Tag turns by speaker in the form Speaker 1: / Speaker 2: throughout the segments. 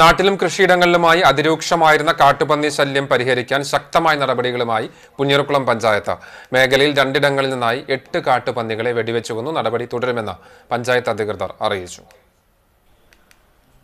Speaker 1: നാട്ടിലും കൃഷിയിടങ്ങളിലുമായി അതിരൂക്ഷമായിരുന്ന കാട്ടുപന്നി ശല്യം പരിഹരിക്കാൻ ശക്തമായ നടപടികളുമായി പുന്നയൂർകുളം പഞ്ചായത്ത്. മേഖലയിൽ 2 ഇടങ്ങളിൽ നിന്നായി 8 കാട്ടുപന്നികളെ വെടിവെച്ചു കൊന്നു. നടപടി തുടരുമെന്ന് പഞ്ചായത്ത് അധികൃതർ അറിയിച്ചു.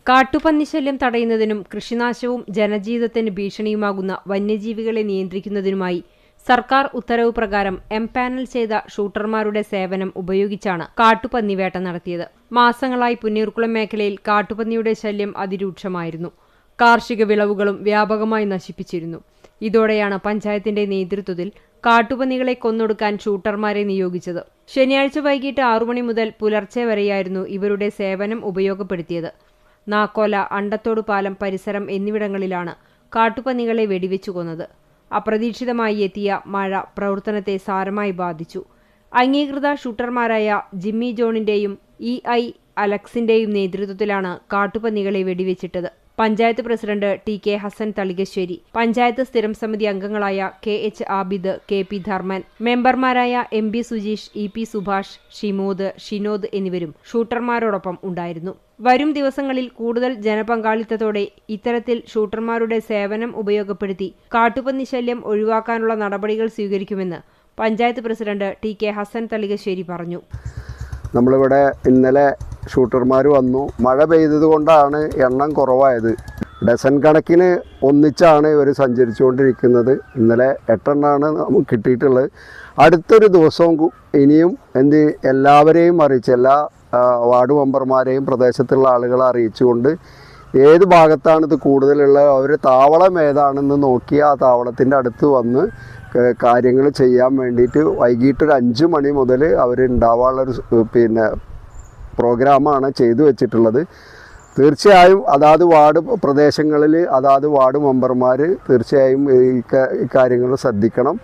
Speaker 2: കാട്ടുപന്നി ശല്യം തടയുന്നതിനും കൃഷിനാശവും ജനജീവിതത്തിന് ഭീഷണിയുമാകുന്ന വന്യജീവികളെ നിയന്ത്രിക്കുന്നതിനുമായി സർക്കാർ ഉത്തരവ് പ്രകാരം എംപാനൽ ചെയ്ത ഷൂട്ടർമാരുടെ സേവനം ഉപയോഗിച്ചാണ് കാട്ടുപന്നിവേട്ട നടത്തിയത്. മാസങ്ങളായി പുന്നയൂർകുളം മേഖലയിൽ കാട്ടുപന്നിയുടെ ശല്യം അതിരൂക്ഷമായിരുന്നു. കാർഷിക വിളവുകളും വ്യാപകമായി നശിപ്പിച്ചിരുന്നു. ഇതോടെയാണ് പഞ്ചായത്തിന്റെ നേതൃത്വത്തിൽ കാട്ടുപന്നികളെ കൊന്നൊടുക്കാൻ ഷൂട്ടർമാരെ നിയോഗിച്ചത്. ശനിയാഴ്ച വൈകിട്ട് 6 മണി മുതൽ പുലർച്ചെ വരെയായിരുന്നു ഇവരുടെ സേവനം ഉപയോഗപ്പെടുത്തിയത്. നാക്കോല, അണ്ടത്തോട് പാലം പരിസരം എന്നിവിടങ്ങളിലാണ് കാട്ടുപന്നികളെ വെടിവെച്ചു കൊന്നത്. അപ്രതീക്ഷിതമായി എത്തിയ മഴ പ്രവർത്തനത്തെ സാരമായി ബാധിച്ചു. അംഗീകൃത ഷൂട്ടർമാരായ ജിമ്മി ജോണിന്റെയും EI അലക്സിന്റെയും നേതൃത്വത്തിലാണ് കാട്ടുപന്നികളെ വെടിവെച്ചിട്ടത്. പഞ്ചായത്ത് പ്രസിഡന്റ് TK ഹസൻ തളികശ്ശേരി, പഞ്ചായത്ത് സ്ഥിരം സമിതി അംഗങ്ങളായ KH ആബിദ്, KP ധർമ്മൻ, മെമ്പർമാരായ MB സുജീഷ്, EP സുഭാഷ്, ഷിമോദ്, ഷിനോദ് എന്നിവരും ഷൂട്ടർമാരോടൊപ്പം ഉണ്ടായിരുന്നു. വരും ദിവസങ്ങളിൽ കൂടുതൽ ജനപങ്കാളിത്തത്തോടെ ഇത്തരത്തിൽ ഷൂട്ടർമാരുടെ സേവനം ഉപയോഗപ്പെടുത്തി കാട്ടുപന്നി ശല്യം ഒഴിവാക്കാനുള്ള നടപടികൾ സ്വീകരിക്കുമെന്ന് പഞ്ചായത്ത് പ്രസിഡന്റ് TK ഹസൻ തളികശ്ശേരി പറഞ്ഞു.
Speaker 3: നമ്മളിവിടെ ഇന്നലെ ഷൂട്ടർമാർ വന്നു. മഴ പെയ്തതുകൊണ്ടാണ് എണ്ണം കുറവായത്. ഡസൻ കണക്കിന് ഒന്നിച്ചാണ് ഇവർ സഞ്ചരിച്ചുകൊണ്ടിരിക്കുന്നത്. ഇന്നലെ 8 എണ്ണമാണ് നമുക്ക് കിട്ടിയിട്ടുള്ളത്. അടുത്തൊരു ദിവസവും ഇനിയും എല്ലാവരെയും അറിയിച്ച്, എല്ലാ വാർഡ് മെമ്പർമാരെയും പ്രദേശത്തുള്ള ആളുകളെ അറിയിച്ചുകൊണ്ട് ഏത് ഭാഗത്താണ് ഇത് കൂടുതലുള്ളത്, അവർ താവളം ഏതാണെന്ന് നോക്കി ആ താവളത്തിൻ്റെ അടുത്ത് വന്ന് കാര്യങ്ങൾ ചെയ്യാൻ വേണ്ടിയിട്ട് വൈകിട്ടൊരു 5 മണി മുതൽ അവരുണ്ടാവാനുള്ളൊരു പ്രോഗ്രാമാണ് ചെയ്തു വെച്ചിട്ടുള്ളത്. തീർച്ചയായും അതാത് വാർഡ് പ്രദേശങ്ങളിൽ അതാത് വാർഡ് മെമ്പർമാർ തീർച്ചയായും ഈ കാര്യങ്ങൾ ശ്രദ്ധിക്കണം.